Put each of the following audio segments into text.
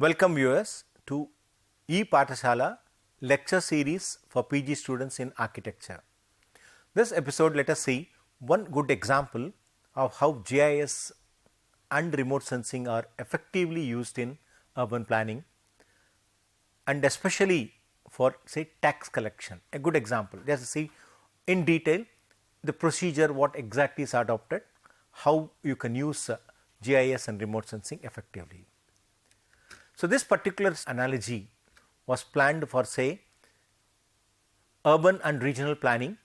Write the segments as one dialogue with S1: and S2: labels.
S1: Welcome viewers to E-Pathashala lecture series for PG students in architecture. This episode, let us see one good example of how GIS and remote sensing are effectively used in urban planning and especially for say tax collection. A good example, just see in detail the procedure, what exactly is adopted, how you can use GIS and remote sensing effectively. So, this particular analogy was planned for say urban and regional planning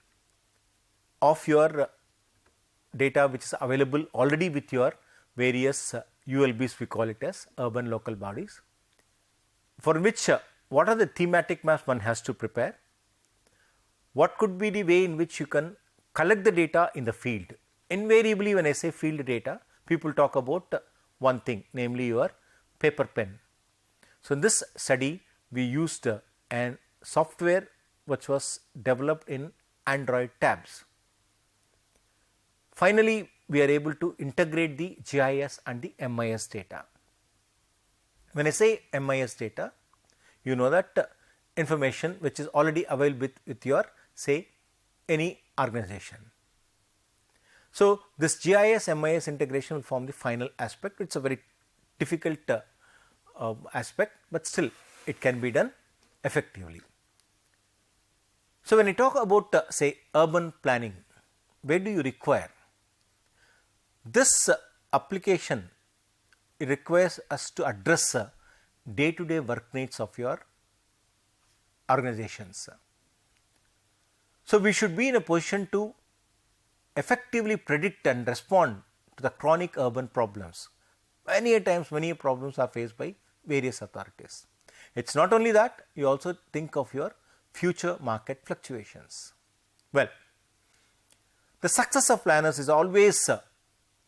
S1: of your data which is available already with your various ULBs, we call it as urban local bodies, for which what are the thematic maps one has to prepare, what could be the way in which you can collect the data in the field. Invariably when I say field data, people talk about one thing, namely your paper pen. So, in this study we used an software which was developed in Android tabs. Finally, we are able to integrate the GIS and the MIS data. When I say MIS data, you know that information which is already available with your say any organization. So, this GIS MIS integration will form the final aspect. It is a very difficult aspect, but still it can be done effectively. So, when I talk about say urban planning, where do you require this application? It requires us to address day to day work needs of your organizations. So, we should be in a position to effectively predict and respond to the chronic urban problems. Many times many problems are faced by various authorities. It is not only that, you also think of your future market fluctuations. Well, the success of planners is always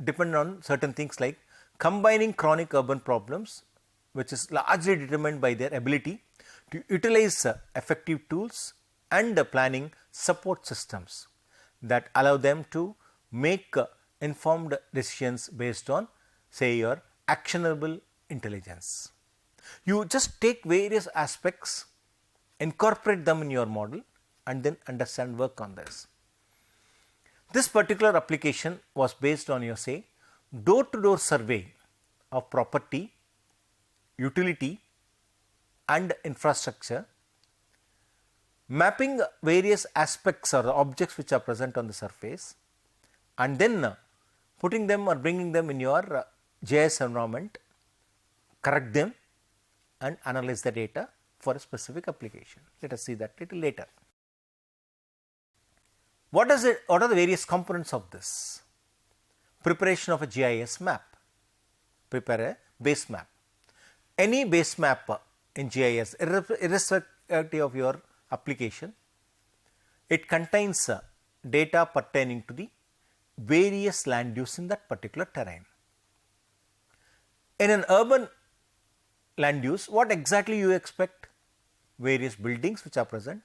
S1: dependent on certain things like combining chronic urban problems, which is largely determined by their ability to utilize effective tools and planning support systems that allow them to make informed decisions based on say your actionable intelligence. You just take various aspects, incorporate them in your model and then understand, work on this. This particular application was based on your say door to door survey of property, utility and infrastructure, mapping various aspects or objects which are present on the surface and then putting them or bringing them in your GIS environment, correct them and analyze the data for a specific application. Let us see that little later. What are the various components of this? Preparation of a GIS map, prepare a base map. Any base map in GIS, irrespective of your application, it contains data pertaining to the various land use in that particular terrain. In an urban land use, what exactly you expect? Various buildings which are present,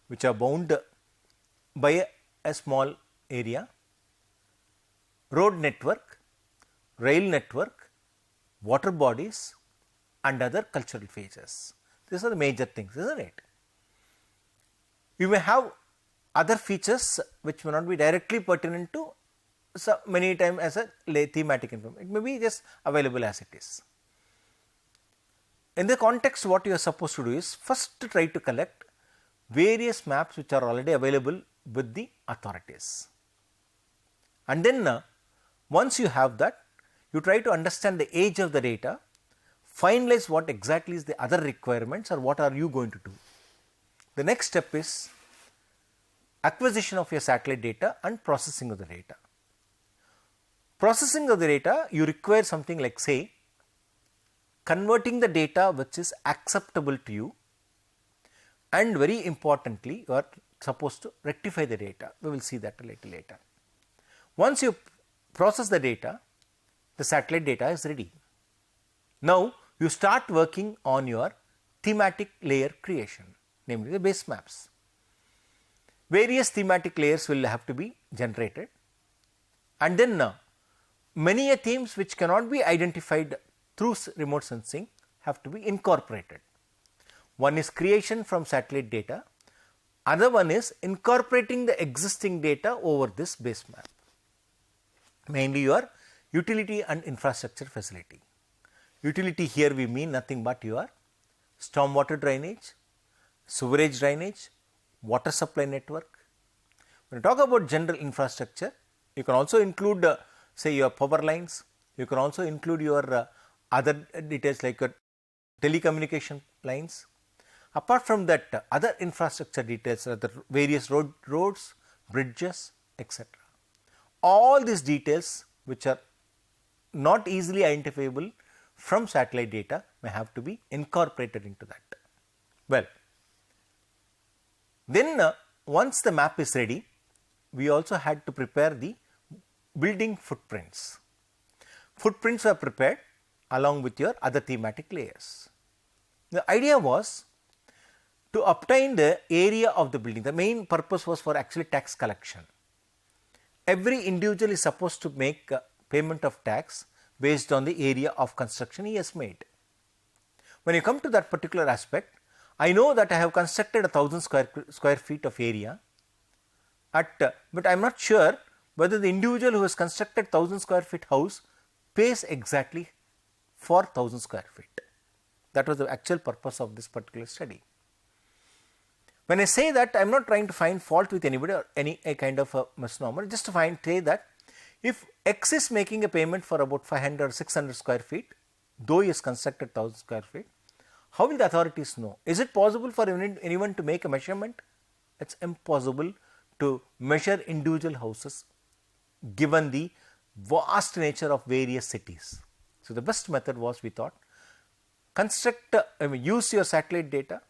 S1: which are bound by a small area, road network, rail network, water bodies and other cultural features. These are the major things, isn't it? You may have other features which may not be directly pertinent to so many times as a thematic information. It may be just available as it is. In the context, what you are supposed to do is first to try to collect various maps which are already available with the authorities. And then once you have that, you try to understand the age of the data, finalize what exactly is the other requirements or what are you going to do. The next step is acquisition of your satellite data and processing of the data. Processing of the data, you require something like say converting the data which is acceptable to you, and very importantly you are supposed to rectify the data. We will see that a little later. Once you process the data, the satellite data is ready. Now you start working on your thematic layer creation, namely the base maps. Various thematic layers will have to be generated and then many themes which cannot be identified through remote sensing have to be incorporated. One is creation from satellite data, other one is incorporating the existing data over this base map, mainly your utility and infrastructure facility. Utility here we mean nothing but your stormwater drainage, sewerage drainage, water supply network. When you talk about general infrastructure, you can also include say your power lines, you can also include your other details like your telecommunication lines. Apart from that, other infrastructure details are the various roads, bridges, etc. All these details which are not easily identifiable from satellite data may have to be incorporated into that. Well, then once the map is ready, we also had to prepare the building footprints. Footprints were prepared along with your other thematic layers. The idea was to obtain the area of the building. The main purpose was for actually tax collection. Every individual is supposed to make payment of tax based on the area of construction he has made. When you come to that particular aspect, I know that I have constructed 1000 square feet of area, but I am not sure whether the individual who has constructed 1000 square feet house pays exactly for 1000 square feet. That was the actual purpose of this particular study. When I say that, I am not trying to find fault with anybody or any kind of a misnomer, just to say that if X is making a payment for about 500 or 600 square feet, though he has constructed 1000 square feet, how will the authorities know? Is it possible for anyone to make a measurement? It is impossible to measure individual houses given the vast nature of various cities. So, the best method was, we thought, use your satellite data,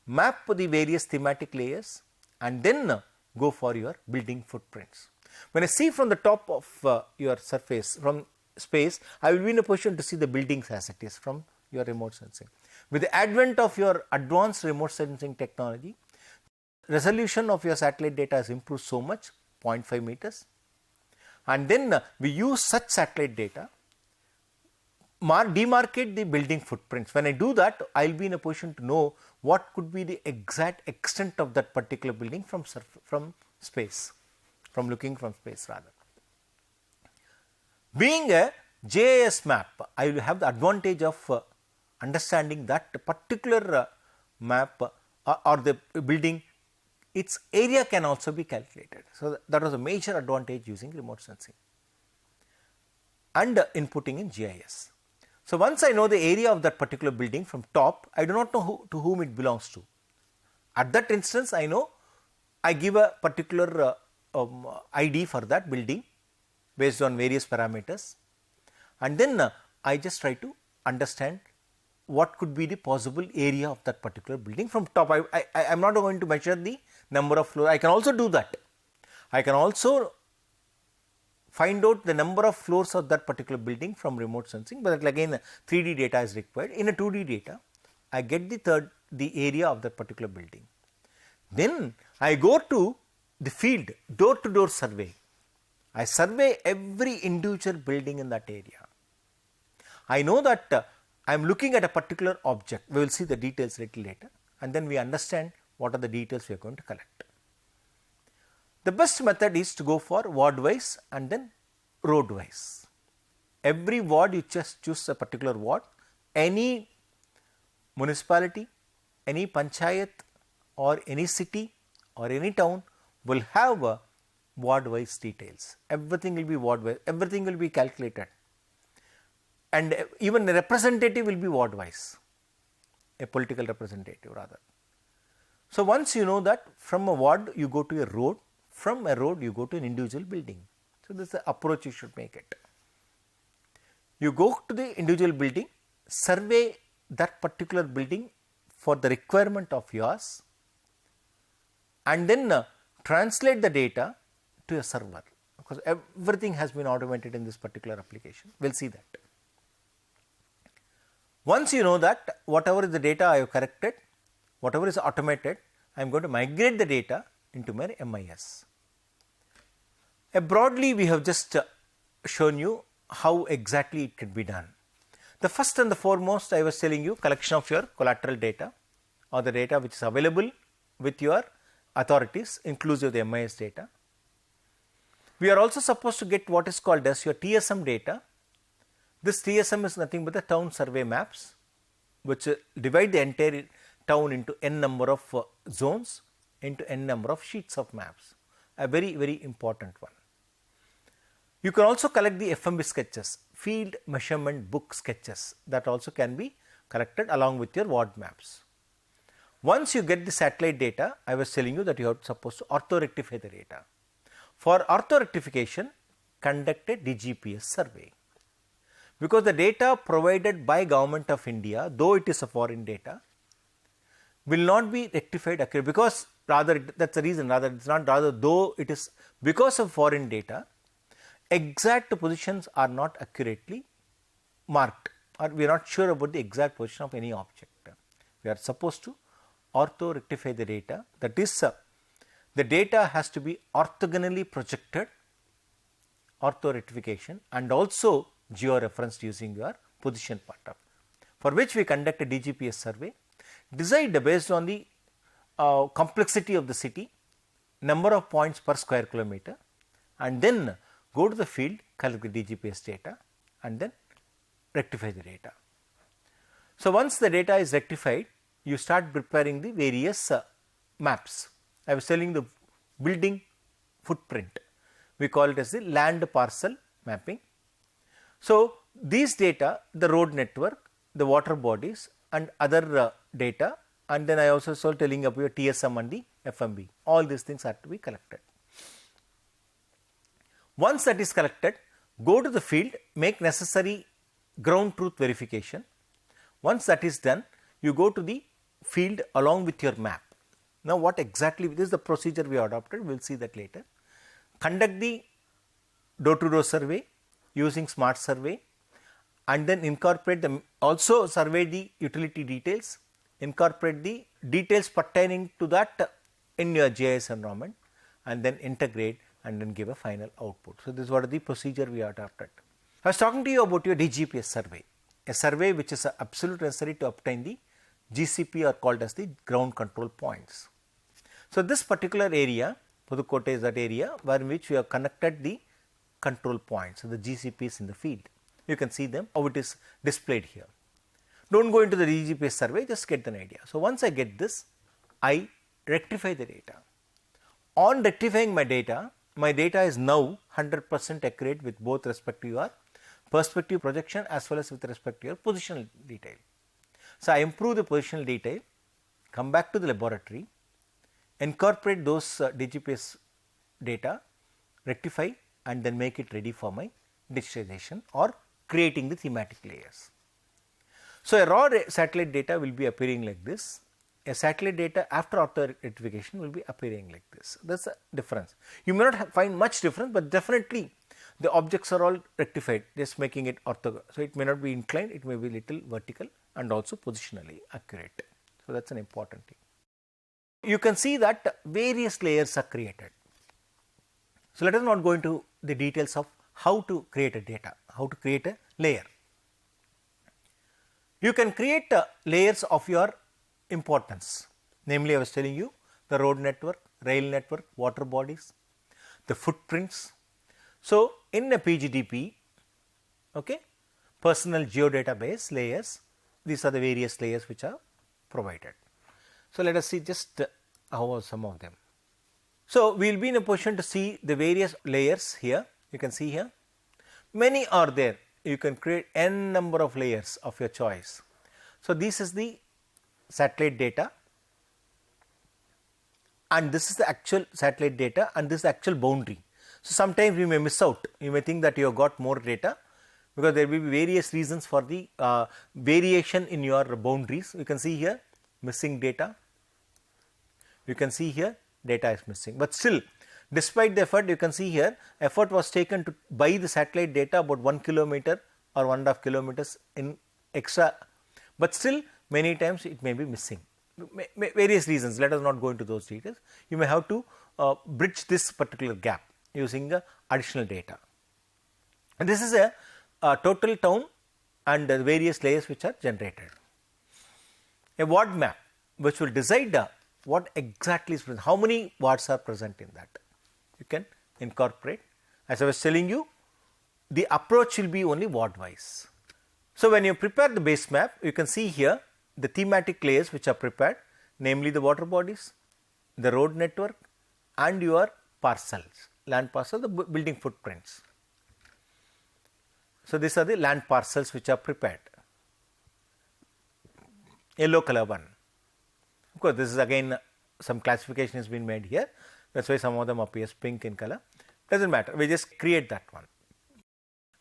S1: map the various thematic layers, and then go for your building footprints. When I see from the top of your surface, from space, I will be in a position to see the buildings as it is from your remote sensing. With the advent of your advanced remote sensing technology, resolution of your satellite data has improved so much, 0.5 meters, and then we use such satellite data, demarcate the building footprints. When I do that, I will be in a position to know what could be the exact extent of that particular building from space, from looking from space rather. Being a GIS map, I will have the advantage of understanding that particular map or the building, its area can also be calculated. So, that was a major advantage using remote sensing and inputting in GIS. So, once I know the area of that particular building from top, I do not know to whom it belongs to. At that instance, I know I give a particular ID for that building based on various parameters, and then I just try to understand what could be the possible area of that particular building from top. I am not going to measure the number of floors. I can also do that. I can also find out the number of floors of that particular building from remote sensing, but again 3D data is required. In a 2D data, I get the area of that particular building. Then I go to the field, door to door survey. I survey every individual building in that area. I know that I am looking at a particular object. We will see the details little later, and then we understand what are the details we are going to collect. The best method is to go for ward wise and then road wise. Every ward you just choose a particular ward. Any municipality, any panchayat or any city or any town will have a ward wise details. Everything will be ward wise, everything will be calculated, and even a representative will be ward wise, a political representative rather. So, once you know that from a ward you go to a road, from a road you go to an individual building. So, this is the approach you should make it. You go to the individual building, survey that particular building for the requirement of yours, and then translate the data to a server, because everything has been automated in this particular application. We will see that. Once you know that whatever is the data I have corrected, whatever is automated, I am going to migrate the data into my MIS. Broadly, we have just shown you how exactly it can be done. The first and the foremost, I was telling you, collection of your collateral data or the data which is available with your authorities, inclusive of the MIS data. We are also supposed to get what is called as your TSM data. This TSM is nothing but the town survey maps, which divide the entire town into n number of zones, into n number of sheets of maps, a very, very important one. You can also collect the FMB sketches, field measurement book sketches, that also can be collected along with your ward maps. Once you get the satellite data, I was telling you that you are supposed to orthorectify the data. For orthorectification, conduct a DGPS survey, because the data provided by Government of India, though it is a foreign data, will not be rectified accurately, because rather that is the reason, rather it is not rather though it is because of foreign data, exact positions are not accurately marked, or we are not sure about the exact position of any object. We are supposed to orthorectify the data, that is the data has to be orthogonally projected, orthorectification, and also geo-referenced using your position part of, for which we conduct a DGPS survey, decide based on the complexity of the city, number of points per square kilometer, and then go to the field, collect the DGPS data, and then rectify the data. So, once the data is rectified, you start preparing the various maps. I was telling the building footprint, we call it as the land parcel mapping. So, these data, the road network, the water bodies and other data, and then I also saw telling about your TSM and the FMB, all these things are to be collected. Once that is collected, go to the field, make necessary ground truth verification. Once that is done, you go to the field along with your map. Now, what exactly, this is the procedure we adopted, we will see that later. Conduct the door to door survey using smart survey, and then incorporate them, also survey the utility details, incorporate the details pertaining to that in your GIS environment, and then integrate and then give a final output. So, this is what the procedure we adopted. I was talking to you about your DGPS survey, a survey which is absolutely necessary to obtain the GCP, or called as the ground control points. So, this particular area, Pudukkottai is that area where in which we have connected the control points, so the GCPs in the field. You can see them, how it is displayed here. Do not go into the DGPS survey, just get an idea. So, once I get this, I rectify the data. On rectifying my data is now 100% accurate with both respect to your perspective projection as well as with respect to your positional detail. So, I improve the positional detail, come back to the laboratory, incorporate those DGPS data, rectify, and then make it ready for my digitization or creating the thematic layers. So, a raw satellite data will be appearing like this, a satellite data after auto-rectification will be appearing like this. That is the difference. You may not find much difference, but definitely the objects are all rectified, just making it orthogonal. So, it may not be inclined, it may be little vertical and also positionally accurate. So, that is an important thing. You can see that various layers are created. So, let us not go into the details of how to create a data, how to create a layer. You can create layers of your importance, namely I was telling you the road network, rail network, water bodies, the footprints. So, in a PGDP, okay, personal geodatabase layers, these are the various layers which are provided. So, let us see just how are some of them. So, we will be in a position to see the various layers here, you can see here, many are there, you can create n number of layers of your choice. So, this is the satellite data, and this is the actual satellite data, and this is the actual boundary. So, sometimes we may miss out, you may think that you have got more data, because there will be various reasons for the variation in your boundaries. You can see here missing data, you can see here data is missing, but still despite the effort, you can see here effort was taken to buy the satellite data about 1 kilometer or 1.5 kilometers in extra, but still many times it may be missing, various reasons. Let us not go into those details. You may have to bridge this particular gap using additional data. And this is a total town and the various layers which are generated. A ward map which will decide what exactly is present, how many wards are present in that. You can incorporate. As I was telling you, the approach will be only ward wise. So, when you prepare the base map, you can see here the thematic layers which are prepared, namely the water bodies, the road network and your parcels, land parcel, the building footprints. So, these are the land parcels which are prepared. Yellow color one. Of course, this is again some classification has been made here. That is why some of them appears pink in color. Does not matter. We just create that one.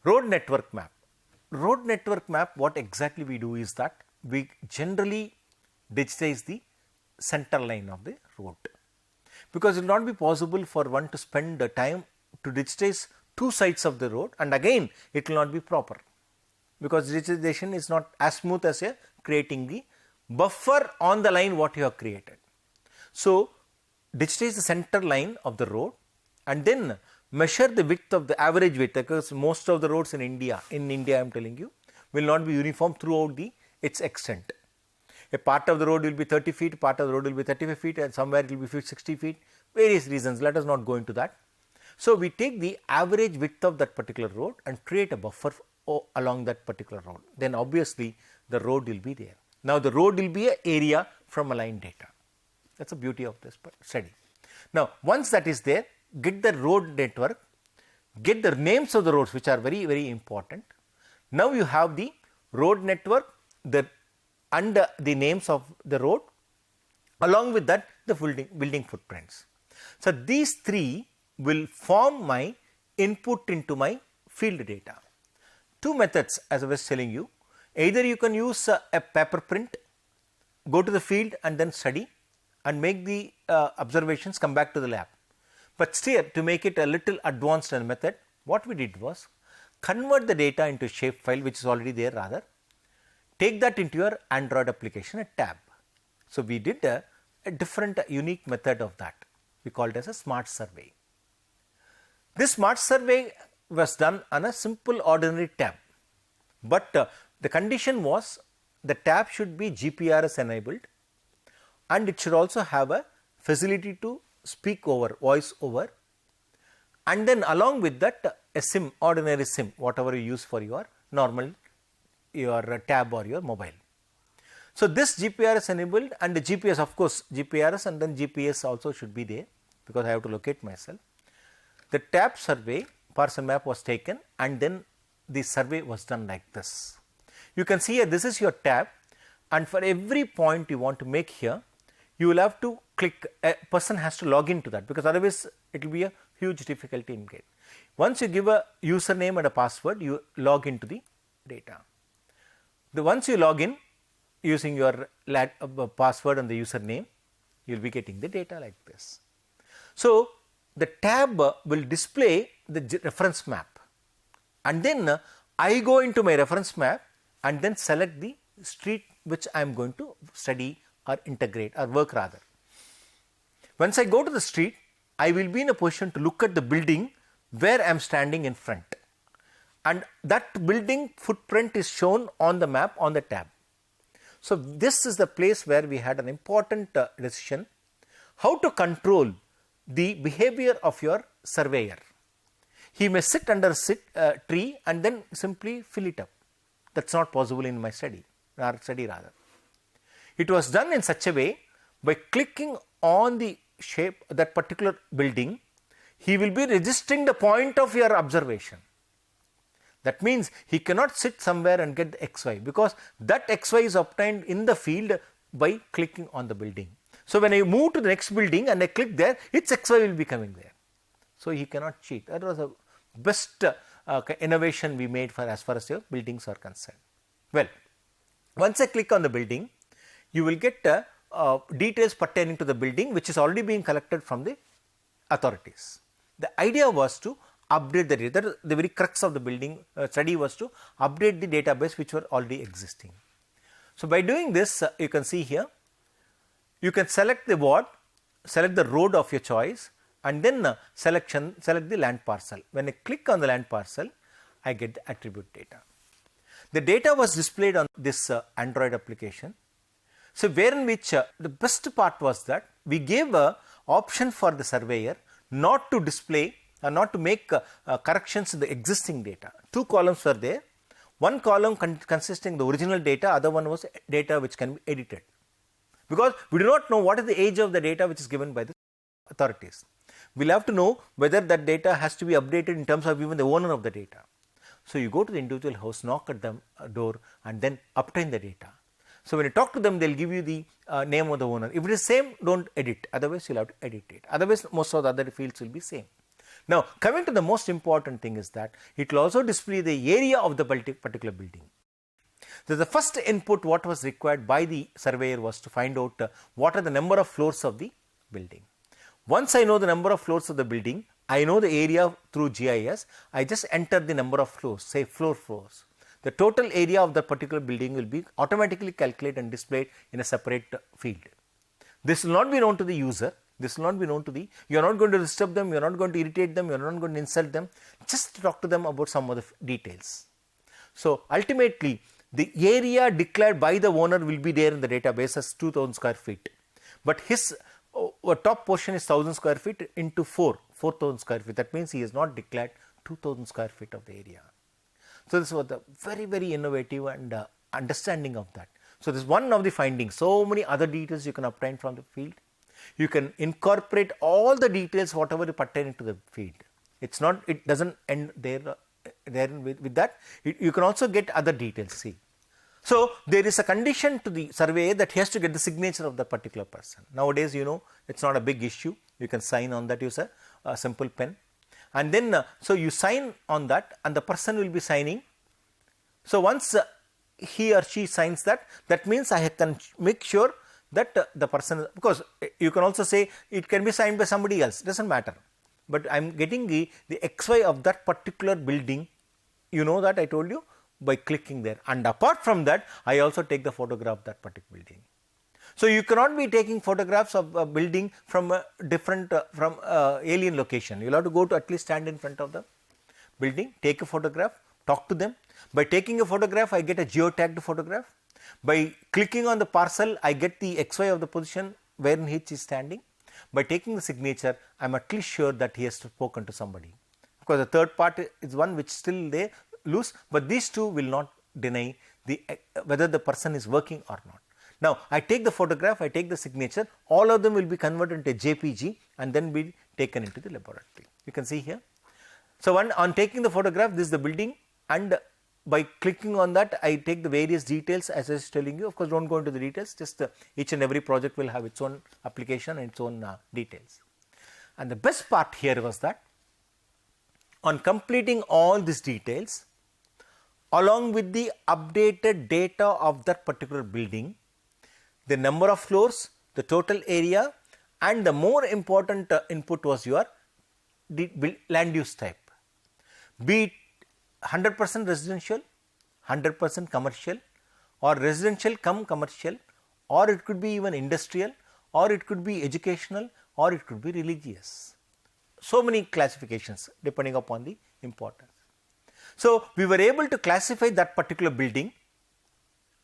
S1: Road network map. Road network map, what exactly we do is that we generally digitize the center line of the road, because it will not be possible for one to spend the time to digitize two sides of the road, and again it will not be proper, because digitization is not as smooth as creating the buffer on the line what you have created. So, digitize the center line of the road and then measure the width of the average width, because most of the roads in India I am telling you, will not be uniform throughout its extent. A part of the road will be 30 feet, part of the road will be 35 feet, and somewhere it will be 60 feet, various reasons. Let us not go into that. So, we take the average width of that particular road and create a buffer along that particular road. Then obviously, the road will be there. Now, the road will be an area from aligned data. That is the beauty of this study. Now, once that is there, get the road network, get the names of the roads which are very, very important. Now, you have the road network and the names of the road, along with that the building footprints. So, these three will form my input into my field data. Two methods, as I was telling you, either you can use a paper print, go to the field and then study and make the observations, come back to the lab. But still, to make it a little advanced method, what we did was convert the data into shapefile, which is already there rather, take that into your Android application, a tab. So, we did a different unique method of that. We called it as a smart survey. This smart survey was done on a simple ordinary tab, but the condition was the tab should be GPRS enabled and it should also have a facility to speak over, voice over, and then along with that a SIM, ordinary SIM, whatever you use for your normal tab or your mobile. So, this GPRS enabled and the GPS, of course, GPRS and then GPS also should be there, because I have to locate myself. The tab survey parcel map was taken and then the survey was done like this. You can see here, this is your tab, and for every point you want to make here, you will have to click, a person has to log into that, because otherwise it will be a huge difficulty in it. Once you give a username and a password, you log into the data. Once you log in using your password and the username, you will be getting the data like this. So, the tab will display the reference map, and then I go into my reference map and then select the street which I am going to study or integrate or work rather. Once I go to the street, I will be in a position to look at the building where I am standing in front, and that building footprint is shown on the map on the tab. So, this is the place where we had an important decision, how to control the behavior of your surveyor. He may sit under a tree and then simply fill it up. That is not possible in my study rather. It was done in such a way, by clicking on the shape that particular building, he will be registering the point of your observation. That means he cannot sit somewhere and get the XY, because that XY is obtained in the field by clicking on the building. So, when I move to the next building and I click there, its XY will be coming there. So, he cannot cheat. That was the best innovation we made for as far as your buildings are concerned. Well, once I click on the building, you will get details pertaining to the building, which is already being collected from the authorities. The idea was to update the data. That is the very crux of the building study, was to update the database which were already existing. So, by doing this, you can see here, you can select the ward, select the road of your choice, and then select the land parcel. When I click on the land parcel, I get the attribute data. the data was displayed on this Android application. So, wherein which the best part was that we gave a option for the surveyor not to display not to make corrections to the existing data. Two columns were there. One column consisting the original data, other one was data which can be edited, because we do not know what is the age of the data which is given by the authorities. We will have to know whether that data has to be updated in terms of even the owner of the data. So, you go to the individual house, knock at the door and then obtain the data. So, when you talk to them, they will give you the name of the owner. If it is same, do not edit, otherwise you will have to edit it, otherwise most of the other fields will be same. Now, coming to the most important thing is that it will also display the area of the particular building. So, the first input what was required by the surveyor was to find out what are the number of floors of the building. Once I know the number of floors of the building, I know the area through GIS, I just enter the number of floors, say floors. The total area of the particular building will be automatically calculated and displayed in a separate field. This will not be known to the user. This will not be known to the, you are not going to disturb them, you are not going to irritate them, you are not going to insult them, just talk to them about some of the details. So, ultimately the area declared by the owner will be there in the database as 2000 square feet, but his top portion is 1000 square feet into 4000 square feet. That means he has not declared 2000 square feet of the area. So, this was the very innovative and understanding of that. So, this is one of the findings. So many other details you can obtain from the field. You can incorporate all the details whatever is pertaining to the field. It's not, it does not end there with that. You can also get other details. See. So, there is a condition to the surveyor that he has to get the signature of the particular person. Nowadays, you know, it is not a big issue. You can sign on that, use a simple pen, and then so you sign on that and the person will be signing. So, once he or she signs that, that means I can make sure that the person, because you can also say it can be signed by somebody else, does not matter, but I am getting the XY of that particular building, you know that I told you, by clicking there, and apart from that I also take the photograph of that particular building. So, you cannot be taking photographs of a building from a different from alien location. You will have to go to at least stand in front of the building, take a photograph, talk to them. By taking a photograph, I get a geotagged photograph. By clicking on the parcel, I get the XY of the position wherein he is standing. By taking the signature, I am at least sure that he has spoken to somebody. Of course, the third part is one which still they loose, but these two will not deny the whether the person is working or not. Now, I take the photograph, I take the signature, all of them will be converted into JPG and then be taken into the laboratory. You can see here. So, on taking the photograph, this is the building, and by clicking on that, I take the various details as I was telling you. Of course, do not go into the details, just each and every project will have its own application and its own details. And the best part here was that on completing all these details, along with the updated data of that particular building, the number of floors, the total area, and the more important input was your land use type, be it 100% residential, 100% commercial, or residential cum commercial, or it could be even industrial, or it could be educational, or it could be religious. So many classifications depending upon the importance. So, we were able to classify that particular building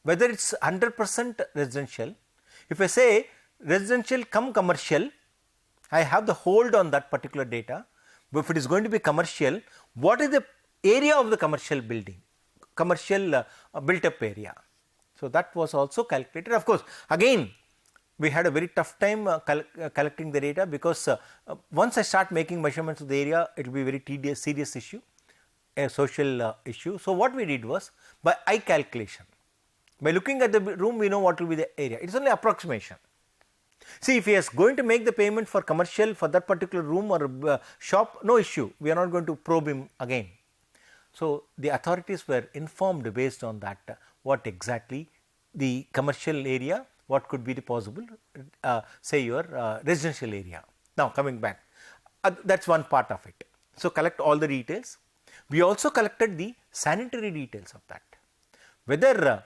S1: whether it is 100% residential. If I say residential cum commercial, I have the hold on that particular data, but if it is going to be commercial, what is the area of the commercial building, commercial built up area. So, that was also calculated. Of course, again we had a very tough time collecting the data, because once I start making measurements of the area, it will be very tedious, serious issue, a social issue. So, what we did was by eye calculation, by looking at the room we know what will be the area, it is only approximation. See, if he is going to make the payment for commercial for that particular room or shop, no issue, we are not going to probe him again. So, the authorities were informed based on that what exactly the commercial area, what could be the possible say your residential area. Now, coming back, that is one part of it. So, collect all the details. We also collected the sanitary details of that, whether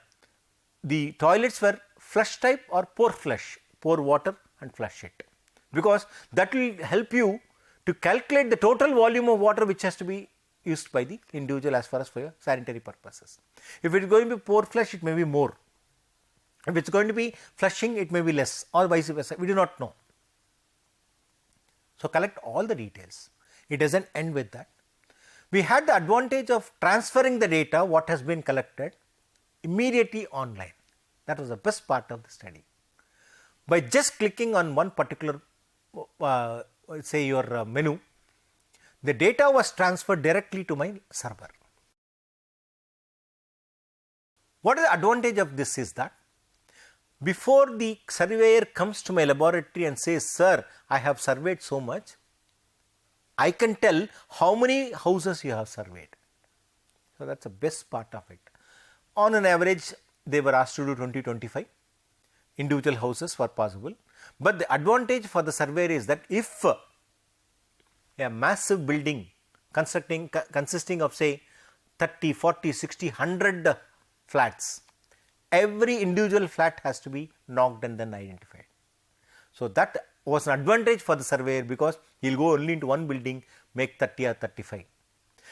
S1: the toilets were flush type or pour flush, pour water and flush it, because that will help you to calculate the total volume of water which has to be used by the individual as far as for your sanitary purposes. If it is going to be pore flush, it may be more. If it is going to be flushing, it may be less, or vice versa. We do not know. So, collect all the details. It does not end with that. We had the advantage of transferring the data what has been collected immediately online. That was the best part of the study. By just clicking on one particular say your menu, the data was transferred directly to my server. What is the advantage of this is that before the surveyor comes to my laboratory and says, sir, I have surveyed so much, I can tell how many houses you have surveyed. So, that is the best part of it. On an average, they were asked to do 20-25 individual houses were possible, but the advantage for the surveyor is that if a massive building consisting of say 30, 40, 60, 100 flats, every individual flat has to be knocked and then identified. So, that was an advantage for the surveyor because he will go only into one building, make 30 or 35,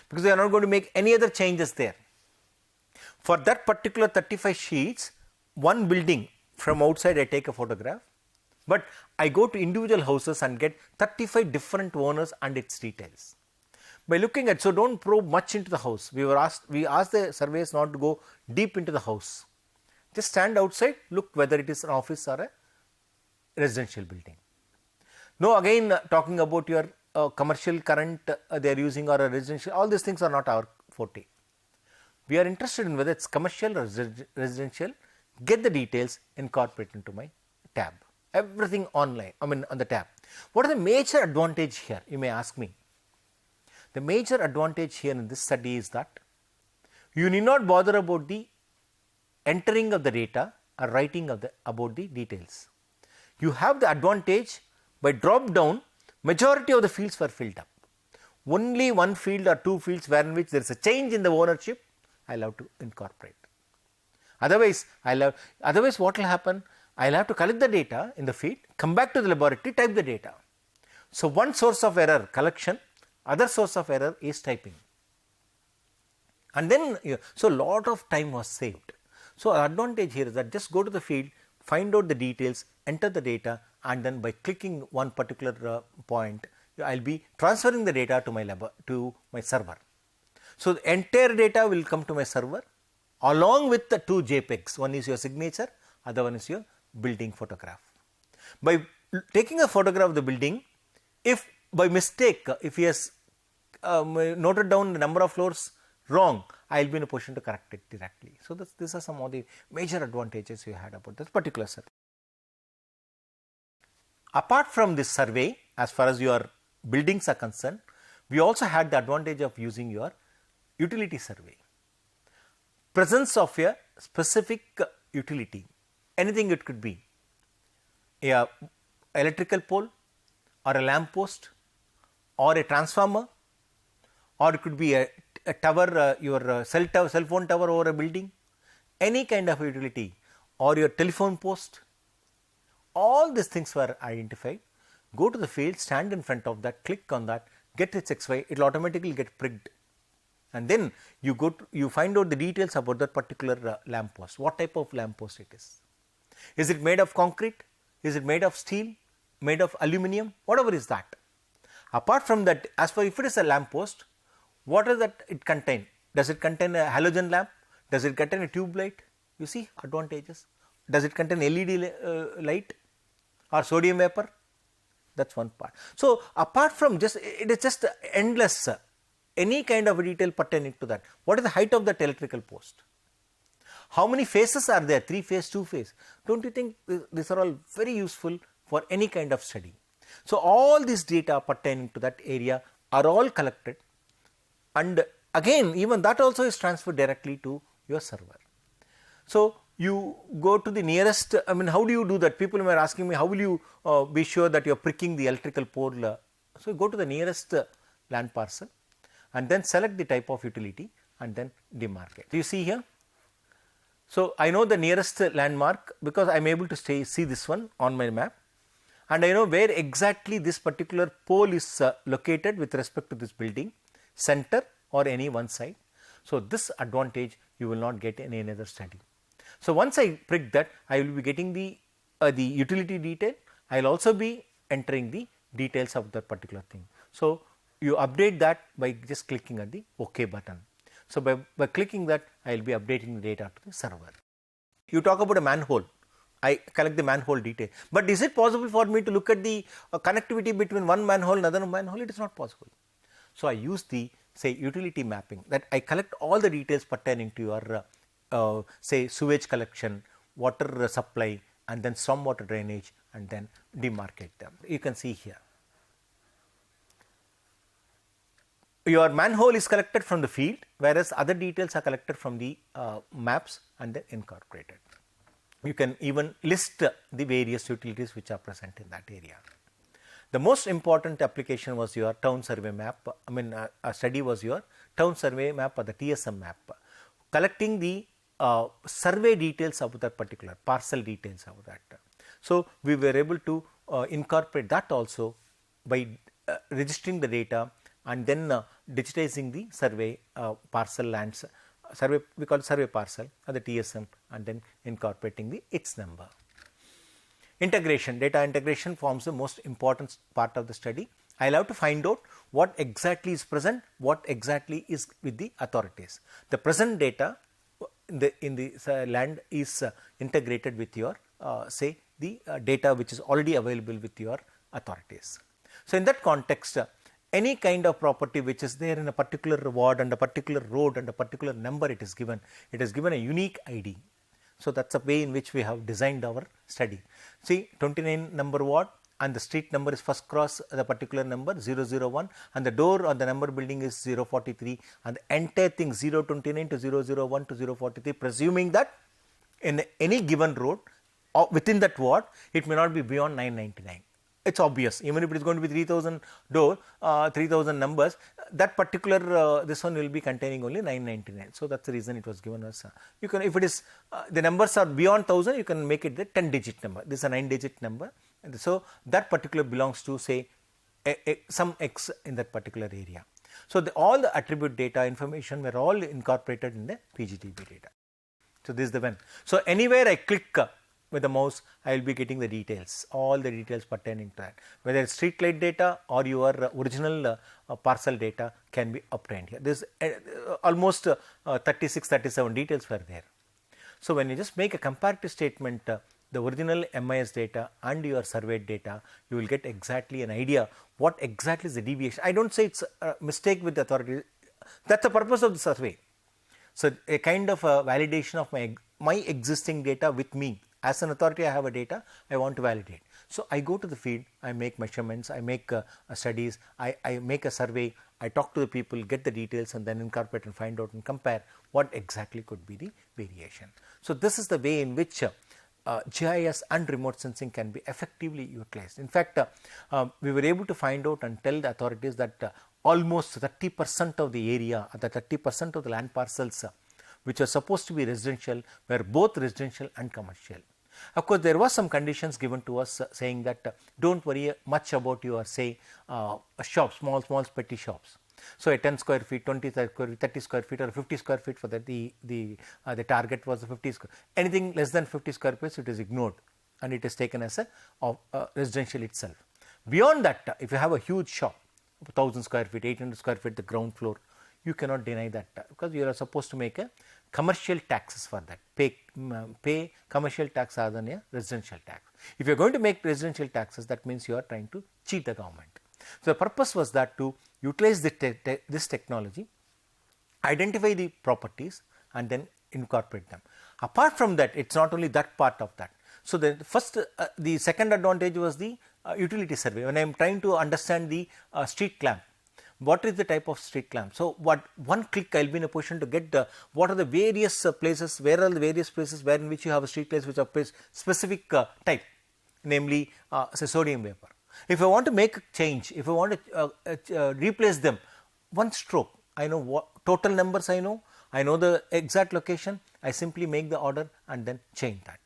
S1: because they are not going to make any other changes there. For that particular 35 sheets, one building from outside I take a photograph, but I go to individual houses and get 35 different owners and its details. By looking at, so do not probe much into the house. We asked the surveyors not to go deep into the house. Just stand outside, look whether it is an office or a residential building. No, again talking about your commercial current they are using or a residential, all these things are not our forte. We are interested in whether it is commercial or residential, get the details, incorporate into my tab. Everything online, on the tab. What are the major advantage here? You may ask me. The major advantage here in this study is that you need not bother about the entering of the data or writing of about the details. You have the advantage by drop down, majority of the fields were filled up. Only one field or two fields where in which there is a change in the ownership, I will have to incorporate. Otherwise, what will happen? I will have to collect the data in the field, come back to the laboratory, type the data. So, one source of error collection, other source of error is typing. And then, so lot of time was saved. So, our advantage here is that just go to the field, find out the details, enter the data, and then by clicking one particular point, I will be transferring the data to my server. So, the entire data will come to my server along with the two JPEGs, one is your signature, other one is your building photograph. By taking a photograph of the building, if by mistake, if he has noted down the number of floors wrong, I will be in a position to correct it directly. So, these are some of the major advantages you had about this particular survey. Apart from this survey, as far as your buildings are concerned, we also had the advantage of using your utility survey. Presence of a specific utility, anything it could be, a electrical pole or a lamp post or a transformer, or it could be a tower, your cell phone tower over a building, any kind of utility, or your telephone post. All these things were identified. Go to the field, stand in front of that, click on that, get its XY, it will automatically get pricked. And then you find out the details about that particular lamp post, what type of lamp post it is. Is it made of concrete? Is it made of steel? Made of aluminum? Whatever is that. Apart from that, as for if it is a lamp post, what does that it contain? Does it contain a halogen lamp? Does it contain a tube light? You see advantages. Does it contain LED light or sodium vapor? That is one part. So, apart from just, it is just endless, any kind of detail pertaining to that. What is the height of that electrical post? How many phases are there? 3 phase, 2 phase. Do not you think these are all very useful for any kind of study? So, all these data pertaining to that area are all collected, and again even that also is transferred directly to your server. So, you go to the nearest, how do you do that? People were asking me, how will you be sure that you are pricking the electrical pole? So, you go to the nearest land parcel and then select the type of utility and then demarcate. You see here. So, I know the nearest landmark because I am able to see this one on my map, and I know where exactly this particular pole is located with respect to this building, center, or any one side. So, this advantage you will not get in any other study. So, once I prick that, I will be getting the utility detail, I will also be entering the details of that particular thing. So, you update that by just clicking at the OK button. So, by clicking that, I will be updating the data to the server. You talk about a manhole, I collect the manhole detail, but is it possible for me to look at the connectivity between one manhole and another manhole? It is not possible. So, I use the say utility mapping, that I collect all the details pertaining to your say sewage collection, water supply, and then stormwater drainage, and then demarcate them. You can see here. Your manhole is collected from the field, whereas other details are collected from the maps and then incorporated. You can even list the various utilities which are present in that area. The most important application was your town survey map. I mean, a study was your town survey map or the TSM map, collecting the survey details of that particular parcel details of that. So, we were able to incorporate that also by registering the data and then digitizing the survey parcel lands, survey we call it survey parcel or the TSM, and then incorporating the its number. Integration, data integration forms the most important part of the study. I will have to find out what exactly is present, what exactly is with the authorities. The present data in the land is integrated with your say the data which is already available with your authorities. So, in that context, any kind of property which is there in a particular ward and a particular road and a particular number it is given a unique ID. So, that is a way in which we have designed our study. See, 29 number ward and the street number is first cross the particular number 001 and the door or the number building is 043 and the entire thing 029 to 001 to 043, presuming that in any given road or within that ward it may not be beyond 999. It is obvious, even if it is going to be 3000 door, 3000 numbers, that particular this one will be containing only 999. So, that is the reason it was given as you can, if it is the numbers are beyond 1000, you can make it the 10 digit number. This is a 9 digit number. And so, that particular belongs to say some X in that particular area. So, all the attribute data information were all incorporated in the PGDB data. So, this is the one. So, anywhere I click with the mouse, I will be getting the details, all the details pertaining to that, whether it's street light data or your original parcel data can be obtained here. This almost 36, 37 details were there. So, when you just make a comparative statement, the original MIS data and your surveyed data, you will get exactly an idea what exactly is the deviation. I do not say it is a mistake with the authority, that is the purpose of the survey. So, a kind of a validation of my existing data with me. As an authority, I have a data, I want to validate. So, I go to the field, I make measurements, I make studies, I make a survey, I talk to the people, get the details and then incorporate and find out and compare what exactly could be the variation. So, this is the way in which GIS and remote sensing can be effectively utilized. In fact, we were able to find out and tell the authorities that almost 30% of the area, the 30% of the land parcels which are supposed to be residential were both residential and commercial. Of course, there was some conditions given to us saying that do not worry much about your say shops, small petty shops. So, a 10 square feet, 20 square feet, 30 square feet or 50 square feet for that the target was 50 square. Anything less than 50 square feet it is ignored and it is taken as a residential itself. Beyond that, if you have a huge shop, 1000 square feet, 800 square feet the ground floor, you cannot deny that because you are supposed to make a commercial taxes for that, pay commercial tax other than a residential tax. If you are going to make residential taxes, that means you are trying to cheat the government. So, the purpose was that to utilize this technology, identify the properties and then incorporate them. Apart from that, it is not only that part of that. So, the second advantage was the utility survey. When I am trying to understand the street lamp, what is the type of street lamp? So, one click I will be in a position to get what are the various places, where are the various places where in which you have a street lights which are specific type, namely say sodium vapor. If I want to make a change, if I want to replace them, one stroke, I know what total numbers I know the exact location, I simply make the order and then change that.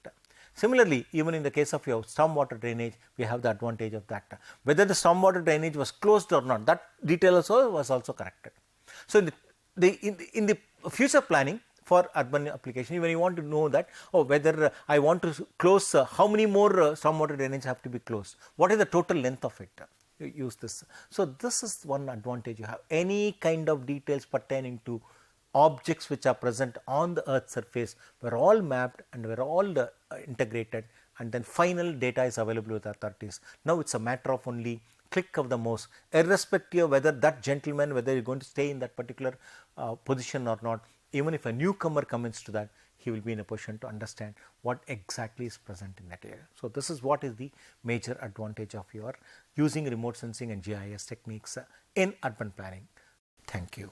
S1: Similarly, even in the case of your stormwater drainage, we have the advantage of that. Whether the stormwater drainage was closed or not, that detail also was also corrected. So, in the future planning for urban application, when you want to know that, oh, whether I want to close how many more stormwater drainage have to be closed, what is the total length of it, you use this. So, this is one advantage you have. Any kind of details pertaining to objects which are present on the earth surface were all mapped and were all integrated, and then final data is available with authorities. Now, it is a matter of only click of the mouse, irrespective of whether that gentleman, whether he is going to stay in that particular position or not. Even if a newcomer comes to that, he will be in a position to understand what exactly is present in that area. So, this is what is the major advantage of your using remote sensing and GIS techniques in urban planning. Thank you.